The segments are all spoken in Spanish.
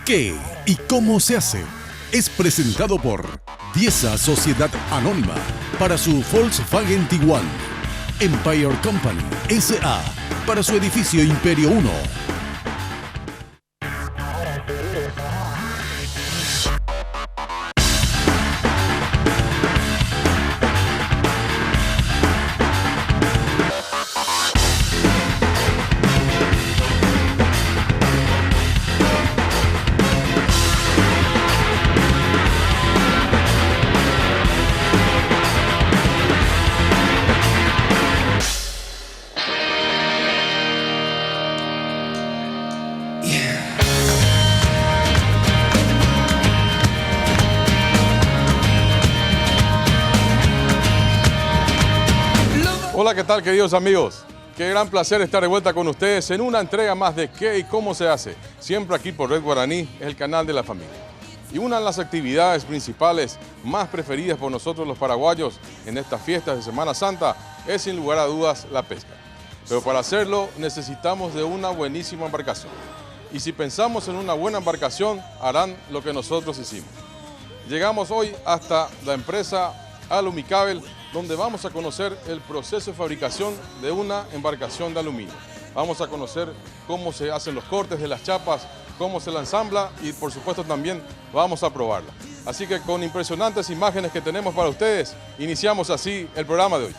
¿Qué y cómo se hace? Es presentado por Diesa Sociedad Anónima para su Volkswagen Tiguan, Empire Company S.A. para su edificio Imperio 1. Hola, ¿qué tal, queridos amigos? Qué gran placer estar de vuelta con ustedes en una entrega más de ¿Qué y cómo se hace? Siempre aquí por Red Guaraní, el canal de la familia. Y una de las actividades principales más preferidas por nosotros los paraguayos en estas fiestas de Semana Santa es sin lugar a dudas la pesca. Pero para hacerlo necesitamos de una buenísima embarcación. Y si pensamos en una buena embarcación, harán lo que nosotros hicimos. Llegamos hoy hasta la empresa Alumicabel, donde vamos a conocer el proceso de fabricación de una embarcación de aluminio. Vamos a conocer cómo se hacen los cortes de las chapas, cómo se la ensambla y por supuesto también vamos a probarla. Así que con impresionantes imágenes que tenemos para ustedes, iniciamos así el programa de hoy.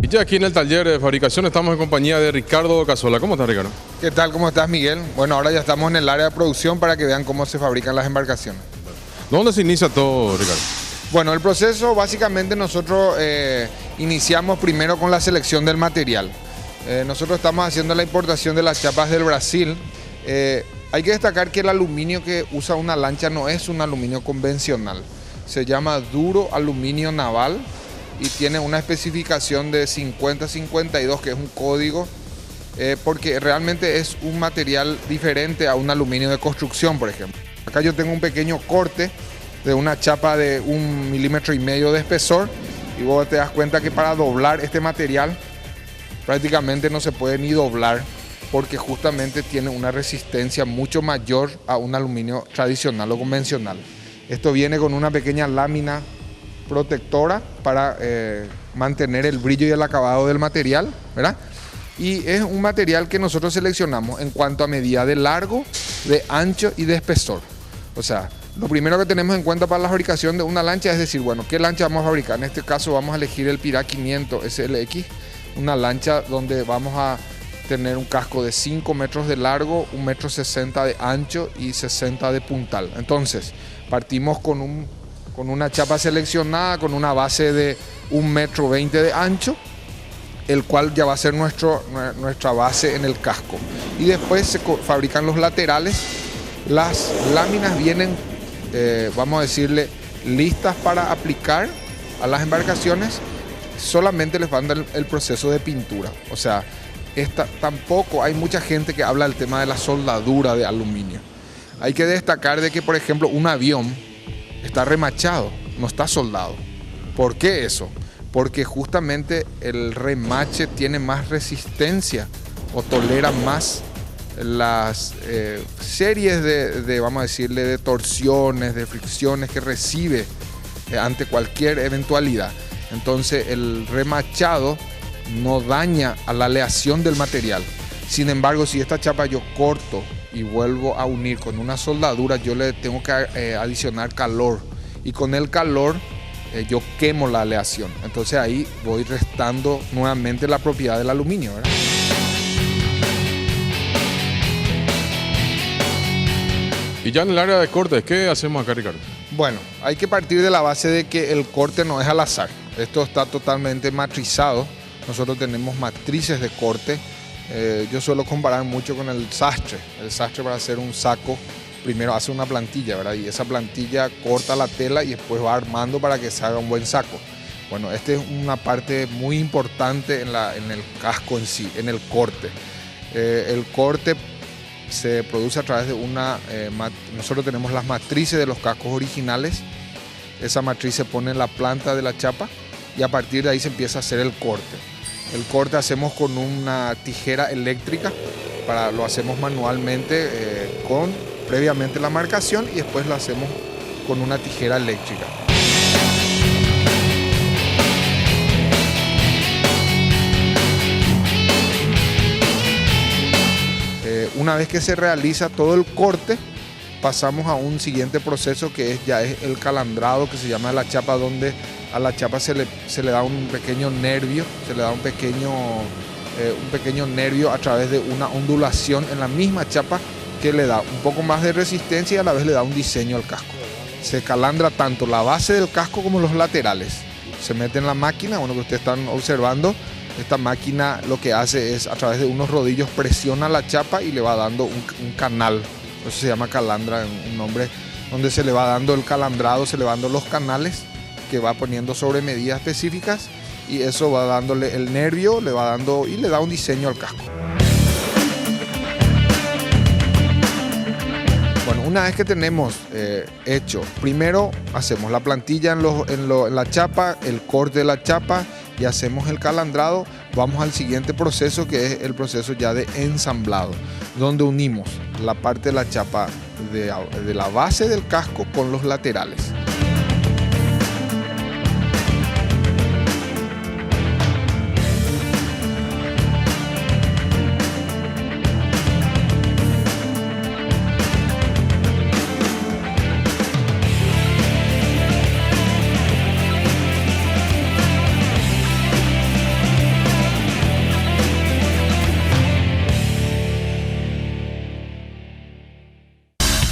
Y ya aquí en el taller de fabricación estamos en compañía de Ricardo Casola. ¿Cómo estás, Ricardo? ¿Qué tal? ¿Cómo estás, Miguel? Bueno, ahora ya estamos en el área de producción para que vean cómo se fabrican las embarcaciones. ¿Dónde se inicia todo, Ricardo? Bueno, el proceso básicamente nosotros iniciamos primero con la selección del material. Nosotros estamos haciendo la importación de las chapas del Brasil. Hay que destacar que el aluminio que usa una lancha no es un aluminio convencional. Se llama duro aluminio naval y tiene una especificación de 5052, que es un código, porque realmente es un material diferente a un aluminio de construcción, por ejemplo. Acá yo tengo un pequeño corte de una chapa de 1,5 milímetros de espesor y vos te das cuenta que para doblar este material prácticamente no se puede ni doblar porque justamente tiene una resistencia mucho mayor a un aluminio tradicional o convencional. Esto viene con una pequeña lámina protectora para mantener el brillo y el acabado del material, ¿verdad? Y es un material que nosotros seleccionamos en cuanto a medida de largo, de ancho y de espesor. O sea, lo primero que tenemos en cuenta para la fabricación de una lancha es decir, bueno, ¿qué lancha vamos a fabricar? En este caso vamos a elegir el Pirat 500 SLX, una lancha donde vamos a tener un casco de 5 metros de largo, 1,60 m de ancho y 60 de puntal. Entonces, partimos con una chapa seleccionada con una base de 1,20 m de ancho, el cual ya va a ser nuestra base en el casco. Y después se fabrican los laterales. Las láminas vienen, vamos a decirle, listas para aplicar a las embarcaciones. Solamente les falta el proceso de pintura. O sea, tampoco hay mucha gente que habla del tema de la soldadura de aluminio. Hay que destacar de que, por ejemplo, un avión está remachado, no está soldado. ¿Por qué eso? Porque justamente el remache tiene más resistencia o tolera más las series de, vamos a decirle, de torsiones, de fricciones que recibe ante cualquier eventualidad. Entonces el remachado no daña a la aleación del material. Sin embargo, si esta chapa yo corto y vuelvo a unir con una soldadura, yo le tengo que adicionar calor y con el calor yo quemo la aleación. Entonces ahí voy restando nuevamente la propiedad del aluminio, ¿verdad? Y ya en el área de cortes, ¿qué hacemos acá, Ricardo? Bueno, hay que partir de la base de que el corte no es al azar. Esto está totalmente matrizado. Nosotros tenemos matrices de corte. Yo suelo comparar mucho con el sastre. El sastre, para hacer un saco, primero hace una plantilla, ¿verdad? Y esa plantilla corta la tela y después va armando para que se haga un buen saco. Bueno, esta es una parte muy importante en el casco en sí, en el corte. El corte se produce a través de nosotros tenemos las matrices de los cascos originales. Esa matriz se pone en la planta de la chapa y a partir de ahí se empieza a hacer el corte. El corte hacemos con una tijera eléctrica, lo hacemos manualmente con previamente la marcación y después lo hacemos con una tijera eléctrica. Una vez que se realiza todo el corte, pasamos a un siguiente proceso que ya es el calandrado, que se llama la chapa, donde a la chapa se le da un pequeño nervio, se le da un pequeño nervio a través de una ondulación en la misma chapa que le da un poco más de resistencia y a la vez le da un diseño al casco. Se calandra tanto la base del casco como los laterales. Se mete en la máquina, bueno, que ustedes están observando. Esta máquina lo que hace es, a través de unos rodillos, presiona la chapa y le va dando un canal. Eso se llama calandra, un nombre donde se le va dando el calandrado, se le va dando los canales que va poniendo sobre medidas específicas y eso va dándole el nervio, le va dando y le da un diseño al casco. Bueno, una vez que tenemos hecho, primero hacemos la plantilla en la chapa, el corte de la chapa y hacemos el calandrado. Vamos al siguiente proceso, que es el proceso ya de ensamblado, donde unimos la parte de la chapa de la base del casco con los laterales.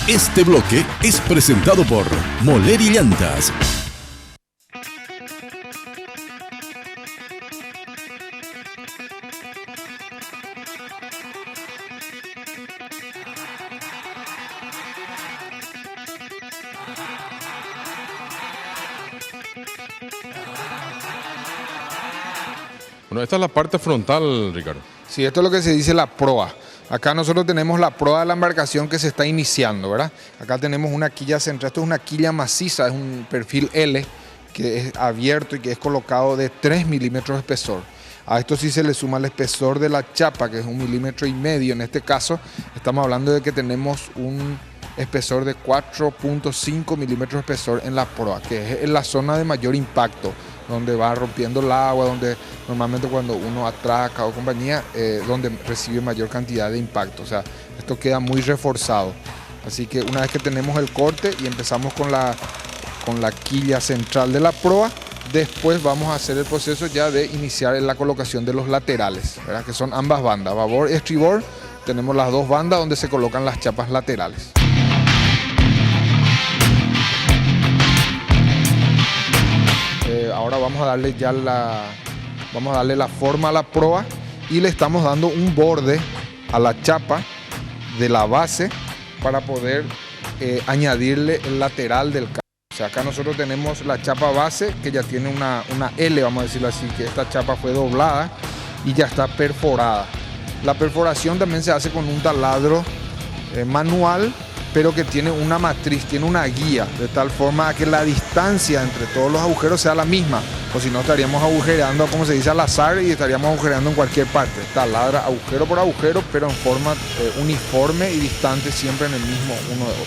Este bloque es presentado por Moleri Llantas. Bueno, esta es la parte frontal, Ricardo. Sí, esto es lo que se dice la proa. Acá nosotros tenemos la proa de la embarcación que se está iniciando, ¿verdad? Acá tenemos una quilla central, esto es una quilla maciza, es un perfil L que es abierto y que es colocado de 3 milímetros de espesor. A esto sí se le suma el espesor de la chapa, que es 1,5 milímetros. En este caso estamos hablando de que tenemos un espesor de 4.5 milímetros de espesor en la proa, que es en la zona de mayor impacto, donde va rompiendo el agua, donde normalmente cuando uno atraca o compañía, donde recibe mayor cantidad de impacto. O sea, esto queda muy reforzado. Así que una vez que tenemos el corte y empezamos con la quilla central de la proa, después vamos a hacer el proceso ya de iniciar en la colocación de los laterales, ¿verdad? Que son ambas bandas, babor y estribor. Tenemos las dos bandas donde se colocan las chapas laterales. Ahora vamos a darle la forma a la proa y le estamos dando un borde a la chapa de la base para poder añadirle el lateral del casco. O sea, acá nosotros tenemos la chapa base que ya tiene una L, vamos a decirlo así, que esta chapa fue doblada y ya está perforada. La perforación también se hace con un taladro manual, pero que tiene una matriz, tiene una guía, de tal forma que la distancia entre todos los agujeros sea la misma, o si no estaríamos agujereando, como se dice, al azar y estaríamos agujereando en cualquier parte. Taladra agujero por agujero, pero en forma uniforme y distante siempre en el mismo uno de otro.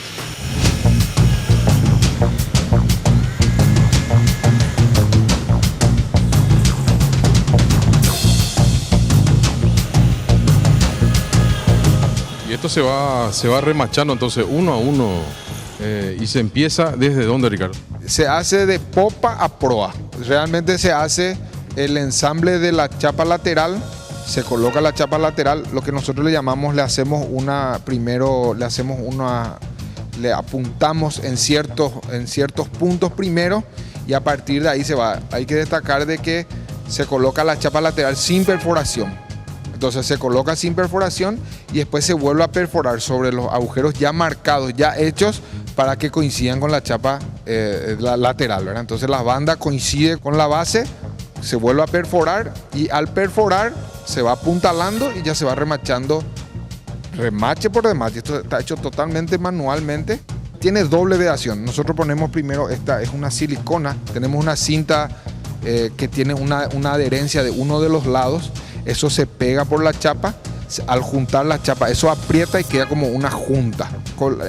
Esto se va remachando entonces uno a uno y se empieza ¿desde dónde, Ricardo? Se hace de popa a proa. Realmente se hace el ensamble de la chapa lateral, se coloca la chapa lateral, lo que nosotros le apuntamos en ciertos puntos primero y a partir de ahí se va. Hay que destacar de que se coloca la chapa lateral sin perforación. Entonces se coloca sin perforación y después se vuelve a perforar sobre los agujeros ya marcados, ya hechos para que coincidan con la chapa la lateral, ¿verdad? Entonces la banda coincide con la base, se vuelve a perforar y al perforar se va apuntalando y ya se va remachando remache por remache. Esto está hecho totalmente manualmente. Tiene doble vedación. Nosotros ponemos primero, esta es una silicona, tenemos una cinta que tiene una adherencia de uno de los lados. Eso se pega por la chapa. Al juntar la chapa, eso aprieta y queda como una junta.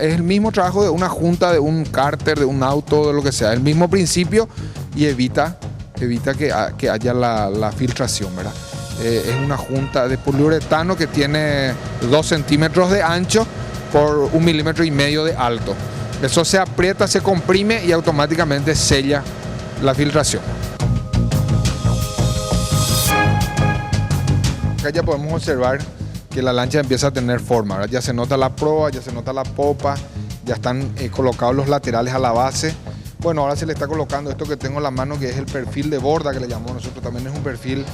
Es el mismo trabajo de una junta de un cárter, de un auto, de lo que sea. El mismo principio y evita que haya la filtración, ¿verdad? Es una junta de poliuretano que tiene 2 centímetros de ancho por 1,5 milímetros de alto. Eso se aprieta, se comprime y automáticamente sella la filtración. Acá ya podemos observar que la lancha empieza a tener forma, ¿verdad? Ya se nota la proa, ya se nota la popa, ya están colocados los laterales a la base. Bueno, ahora se le está colocando esto que tengo en la mano, que es el perfil de borda que le llamamos nosotros. También es un perfil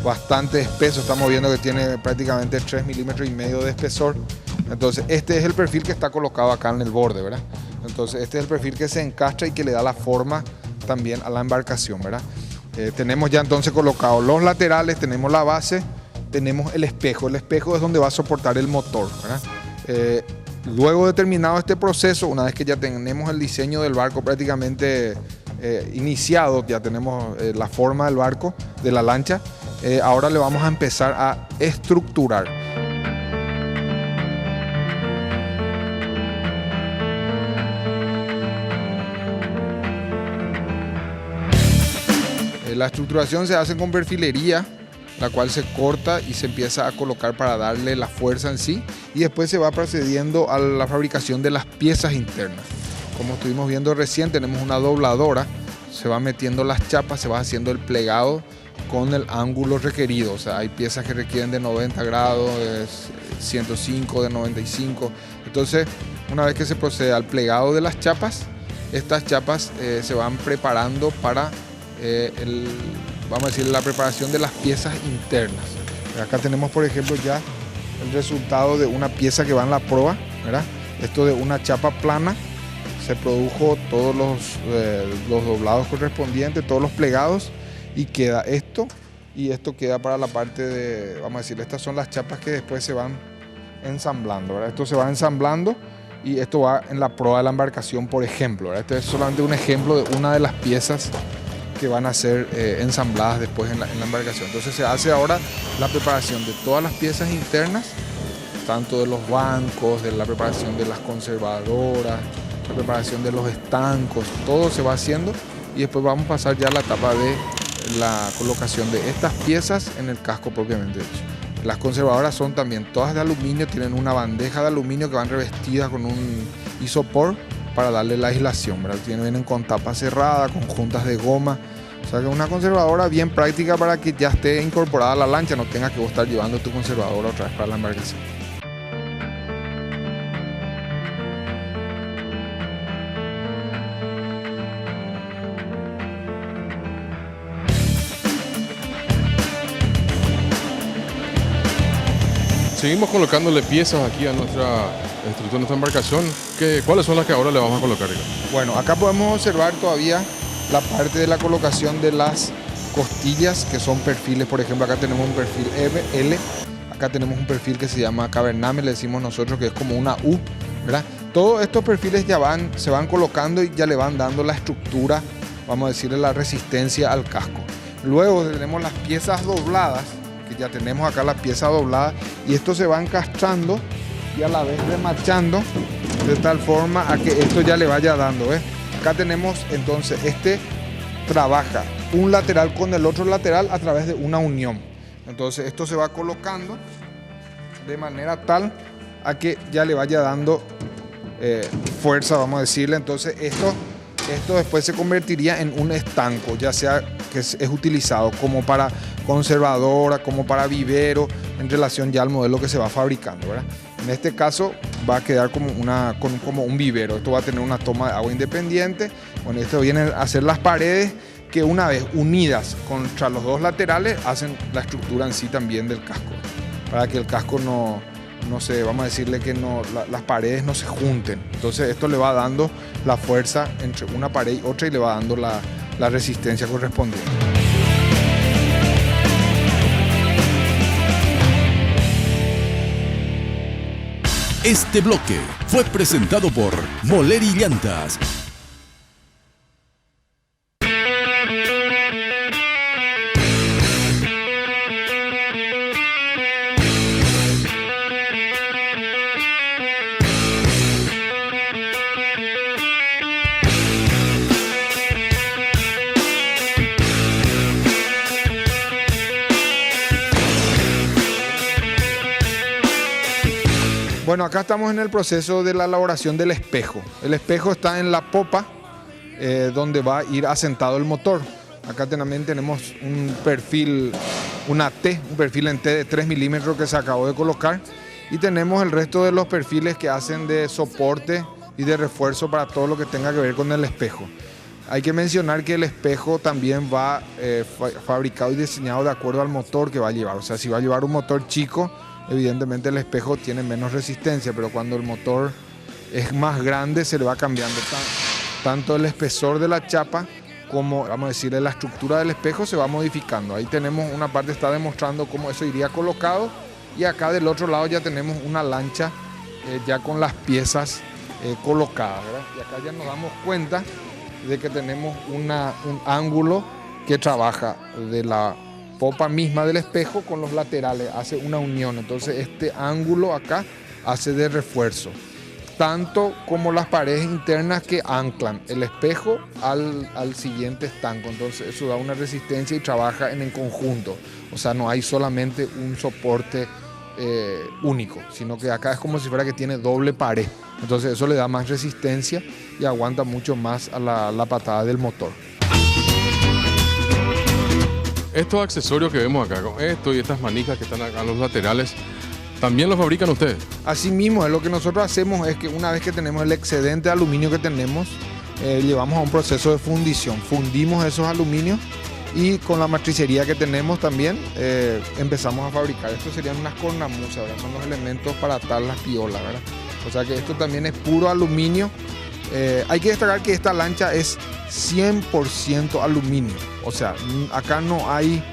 bastante espeso, estamos viendo que tiene prácticamente 3,5 milímetros de espesor. Entonces este es el perfil que está colocado acá en el borde, ¿verdad? Entonces este es el perfil que se encastra y que le da la forma también a la embarcación, ¿verdad? Tenemos ya entonces colocados los laterales, tenemos la base, tenemos el espejo. El espejo es donde va a soportar el motor, ¿verdad? Luego de terminado este proceso, una vez que ya tenemos el diseño del barco prácticamente iniciado, ya tenemos la forma del barco, de la lancha, ahora le vamos a empezar a estructurar. La estructuración se hace con perfilería, la cual se corta y se empieza a colocar para darle la fuerza en sí, y después se va procediendo a la fabricación de las piezas internas. Como estuvimos viendo recién, tenemos una dobladora, se va metiendo las chapas, se va haciendo el plegado con el ángulo requerido. O sea, hay piezas que requieren de 90 grados, de 105, de 95. Entonces, una vez que se procede al plegado de las chapas, estas chapas se van preparando para vamos a decir, la preparación de las piezas internas. Acá tenemos, por ejemplo, ya el resultado de una pieza que va en la proa, ¿verdad? Esto de una chapa plana, se produjo todos los doblados correspondientes, todos los plegados, y queda esto, y esto queda para la parte de, vamos a decir, estas son las chapas que después se van ensamblando, ¿verdad? Esto se va ensamblando y esto va en la proa de la embarcación, por ejemplo, ¿verdad? Este es solamente un ejemplo de una de las piezas que van a ser ensambladas después en la embarcación. Entonces se hace ahora la preparación de todas las piezas internas, tanto de los bancos, de la preparación de las conservadoras, la preparación de los estancos, todo se va haciendo, y después vamos a pasar ya a la etapa de la colocación de estas piezas en el casco propiamente dicho. Las conservadoras son también todas de aluminio, tienen una bandeja de aluminio que van revestidas con un isopor para darle la aislación, ¿verdad? Vienen con tapa cerrada, con juntas de goma. O sea que es una conservadora bien práctica para que ya esté incorporada a la lancha, no tengas que estar llevando tu conservadora otra vez para la embarcación. Seguimos colocándole piezas aquí a nuestra estructura, a nuestra embarcación. ¿Cuáles son las que ahora le vamos a colocar, Ricardo? Bueno, acá podemos observar todavía la parte de la colocación de las costillas, que son perfiles. Por ejemplo, acá tenemos un perfil L, acá tenemos un perfil que se llama cavername, le decimos nosotros, que es como una U, ¿verdad? Todos estos perfiles ya se van colocando y ya le van dando la estructura, vamos a decirle, la resistencia al casco. Luego tenemos las piezas dobladas, que ya tenemos acá las piezas dobladas, y esto se va encastrando y a la vez remachando de tal forma a que esto ya le vaya dando, ¿ves? Acá tenemos entonces, trabaja un lateral con el otro lateral a través de una unión. Entonces esto se va colocando de manera tal a que ya le vaya dando fuerza, vamos a decirle. Entonces esto después se convertiría en un estanco, ya sea que es utilizado como para conservadora, como para vivero, en relación ya al modelo que se va fabricando, ¿verdad? En este caso va a quedar como un vivero. Esto va a tener una toma de agua independiente. Bueno, esto viene a ser las paredes que, una vez unidas contra los dos laterales, hacen la estructura en sí también del casco, para que el casco no se, vamos a decirle que las paredes no se junten. Entonces esto le va dando la fuerza entre una pared y otra y le va dando la resistencia correspondiente. Este bloque fue presentado por Moleri Llantas. Bueno, acá estamos en el proceso de la elaboración del espejo. El espejo está en la popa, donde va a ir asentado el motor. Acá también tenemos un perfil, un perfil en T de 3 milímetros que se acabó de colocar. Y tenemos el resto de los perfiles que hacen de soporte y de refuerzo para todo lo que tenga que ver con el espejo. Hay que mencionar que el espejo también va fabricado y diseñado de acuerdo al motor que va a llevar. O sea, si va a llevar un motor chico, evidentemente el espejo tiene menos resistencia, pero cuando el motor es más grande se le va cambiando tanto el espesor de la chapa como, vamos a decirle, la estructura del espejo se va modificando. Ahí tenemos una parte que está demostrando cómo eso iría colocado, y acá del otro lado ya tenemos una lancha ya con las piezas colocadas, ¿verdad? Y acá ya nos damos cuenta de que tenemos un ángulo que trabaja de la popa misma del espejo con los laterales, hace una unión. Entonces este ángulo acá hace de refuerzo, tanto como las paredes internas que anclan el espejo al siguiente estanco. Entonces eso da una resistencia y trabaja en conjunto. O sea, no hay solamente un soporte único, sino que acá es como si fuera que tiene doble pared. Entonces eso le da más resistencia y aguanta mucho más a la patada del motor. Estos accesorios que vemos acá, con esto y estas manijas que están acá a los laterales, ¿también los fabrican ustedes? Así mismo, lo que nosotros hacemos es que una vez que tenemos el excedente de aluminio que tenemos, llevamos a un proceso de fundición. Fundimos esos aluminios y con la matricería que tenemos también empezamos a fabricar. Estos serían unas cornamusas, ¿verdad? Son los elementos para atar las piolas, ¿verdad? O sea que esto también es puro aluminio. Hay que destacar que esta lancha es 100% aluminio. O sea, acá no hay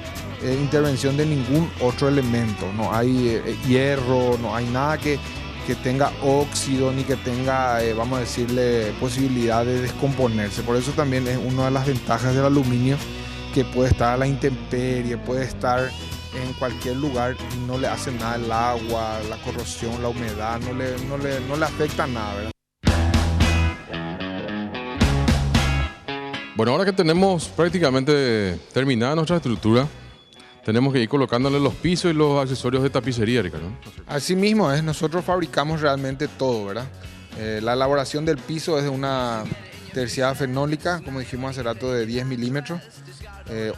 intervención de ningún otro elemento. No hay hierro, no hay nada que tenga óxido ni que tenga, vamos a decirle, posibilidad de descomponerse. Por eso también es una de las ventajas del aluminio, que puede estar a la intemperie, puede estar en cualquier lugar y no le hace nada el agua, la corrosión, la humedad, no le afecta nada, ¿verdad? Bueno, ahora que tenemos prácticamente terminada nuestra estructura, tenemos que ir colocándole los pisos y los accesorios de tapicería, Ricardo. Así mismo es, nosotros fabricamos realmente todo, ¿verdad? La elaboración del piso es de una terciada fenólica, como dijimos hace rato, de 10 milímetros.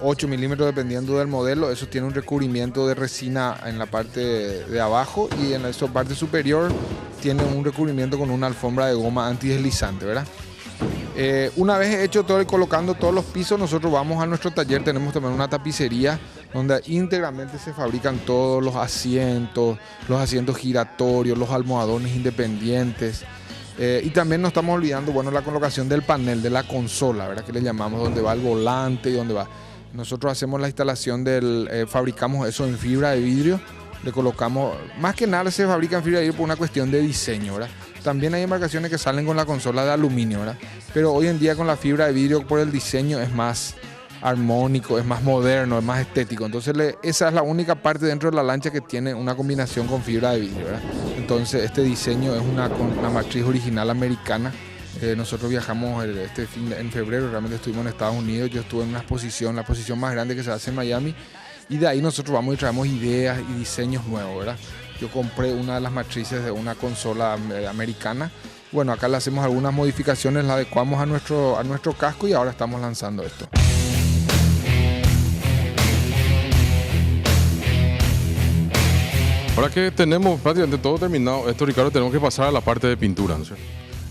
8 milímetros dependiendo del modelo. Eso tiene un recubrimiento de resina en la parte de abajo, y en la parte superior tiene un recubrimiento con una alfombra de goma antideslizante, ¿verdad? Una vez hecho todo y colocando todos los pisos, nosotros vamos a nuestro taller. Tenemos también una tapicería donde íntegramente se fabrican todos los asientos giratorios, los almohadones independientes. Y también no estamos olvidando, bueno, la colocación del panel, de la consola, ¿verdad? Que le llamamos, donde va el volante y donde va. Nosotros hacemos la instalación fabricamos eso en fibra de vidrio. Le colocamos, más que nada se fabrica en fibra de vidrio por una cuestión de diseño, ¿verdad? También hay embarcaciones que salen con la consola de aluminio, ¿verdad? Pero hoy en día con la fibra de vidrio, por el diseño, es más armónico, es más moderno, es más estético. Entonces esa es la única parte dentro de la lancha que tiene una combinación con fibra de vidrio, ¿verdad? Entonces este diseño es una matriz original americana. Nosotros viajamos en febrero, realmente estuvimos en Estados Unidos. Yo estuve en una exposición, la exposición más grande que se hace en Miami, y de ahí nosotros vamos y traemos ideas y diseños nuevos, ¿verdad? Yo compré una de las matrices de una consola americana. Bueno, acá le hacemos algunas modificaciones, la adecuamos a nuestro casco, y ahora estamos lanzando esto. Ahora que tenemos prácticamente todo terminado esto, Ricardo, tenemos que pasar a la parte de pintura, ¿no es cierto?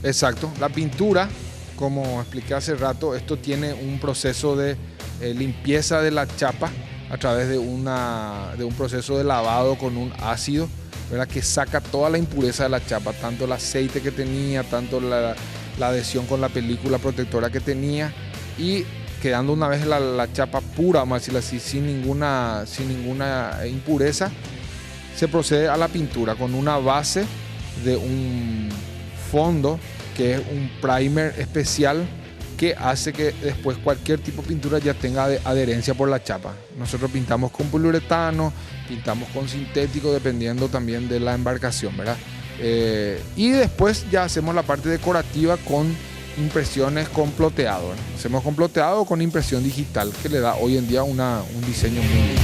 Exacto. La pintura, como expliqué hace rato, esto tiene un proceso de limpieza de la chapa a través de un proceso de lavado con un ácido, ¿verdad? Que saca toda la impureza de la chapa, tanto el aceite que tenía, tanto la adhesión con la película protectora que tenía, y quedando una vez la chapa pura, vamos a decirlo así, sin ninguna impureza. Se procede a la pintura con una base de un fondo que es un primer especial que hace que después cualquier tipo de pintura ya tenga adherencia por la chapa. Nosotros pintamos con poliuretano, pintamos con sintético, dependiendo también de la embarcación, ¿verdad? Y después ya hacemos la parte decorativa con impresiones con ploteado, ¿verdad? Hacemos con ploteado o con impresión digital, que le da hoy en día un diseño muy lindo.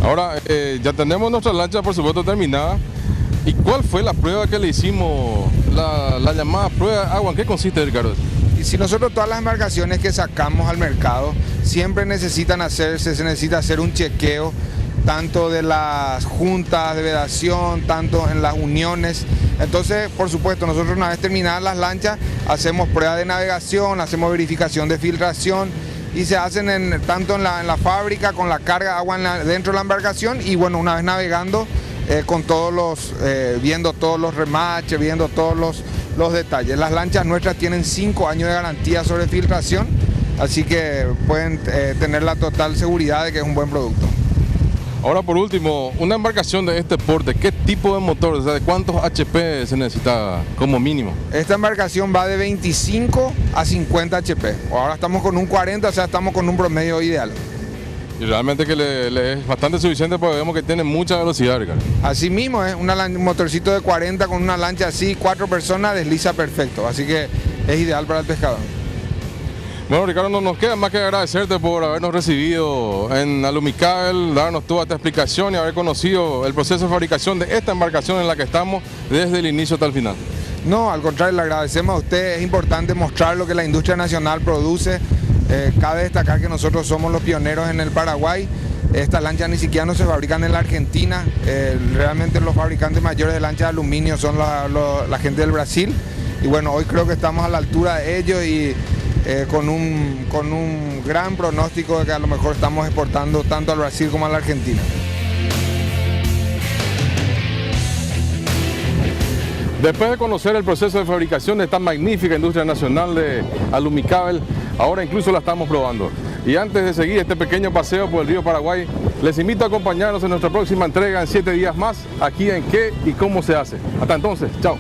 Ahora, ya tenemos nuestra lancha, por supuesto, terminada. ¿Y cuál fue la prueba que le hicimos, la llamada prueba de agua? ¿En qué consiste, Ricardo? Y si nosotros todas las embarcaciones que sacamos al mercado siempre se necesita hacer un chequeo tanto de las juntas de vedación, tanto en las uniones. Entonces, por supuesto, nosotros una vez terminadas las lanchas, hacemos prueba de navegación, hacemos verificación de filtración y se hacen tanto en la fábrica con la carga de agua dentro de la embarcación y bueno, una vez navegando con viendo todos los remaches, viendo todos los detalles. Las lanchas nuestras tienen 5 años de garantía sobre filtración, así que pueden tener la total seguridad de que es un buen producto. Ahora, por último, una embarcación de este porte, ¿qué tipo de motor? O sea, ¿de cuántos HP se necesita como mínimo? Esta embarcación va de 25 a 50 HP. Ahora estamos con un 40, o sea, estamos con un promedio ideal. Y realmente que le es bastante suficiente porque vemos que tiene mucha velocidad, Ricardo. Así mismo, un motorcito de 40 con una lancha así, 4 personas, desliza perfecto. Así que es ideal para el pescador. Bueno, Ricardo, no nos queda más que agradecerte por habernos recibido en Alumicabel, darnos toda esta explicación y haber conocido el proceso de fabricación de esta embarcación en la que estamos desde el inicio hasta el final. No, al contrario, le agradecemos a usted. Es importante mostrar lo que la industria nacional produce. Cabe destacar que nosotros somos los pioneros en el Paraguay. Estas lanchas ni siquiera no se fabrican en la Argentina. Realmente los fabricantes mayores de lanchas de aluminio son la gente del Brasil. Y bueno, hoy creo que estamos a la altura de ellos y con un gran pronóstico de que a lo mejor estamos exportando tanto al Brasil como a la Argentina. Después de conocer el proceso de fabricación de esta magnífica industria nacional de Alumicabel, ahora incluso la estamos probando. Y antes de seguir este pequeño paseo por el río Paraguay, les invito a acompañarnos en nuestra próxima entrega en 7 días más, aquí en ¿Qué y cómo se hace? Hasta entonces, chao.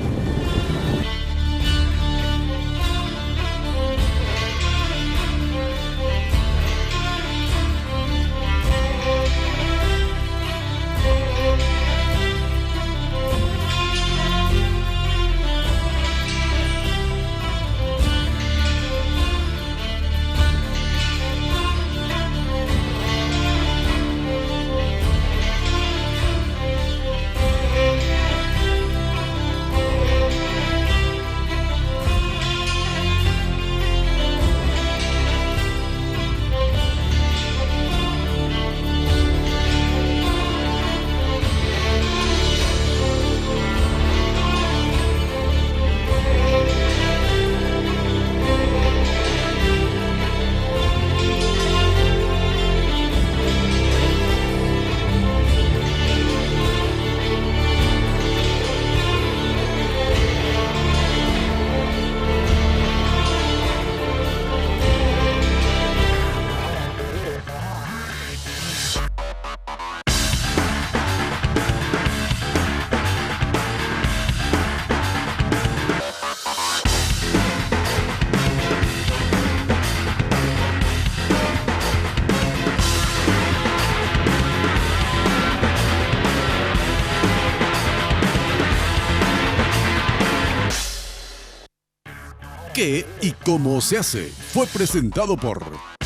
¿Qué y cómo se hace? Fue presentado por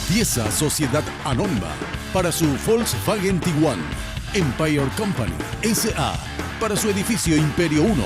Pieza Sociedad Anónima para su Volkswagen Tiguan, Empire Company S.A. para su edificio Imperio 1,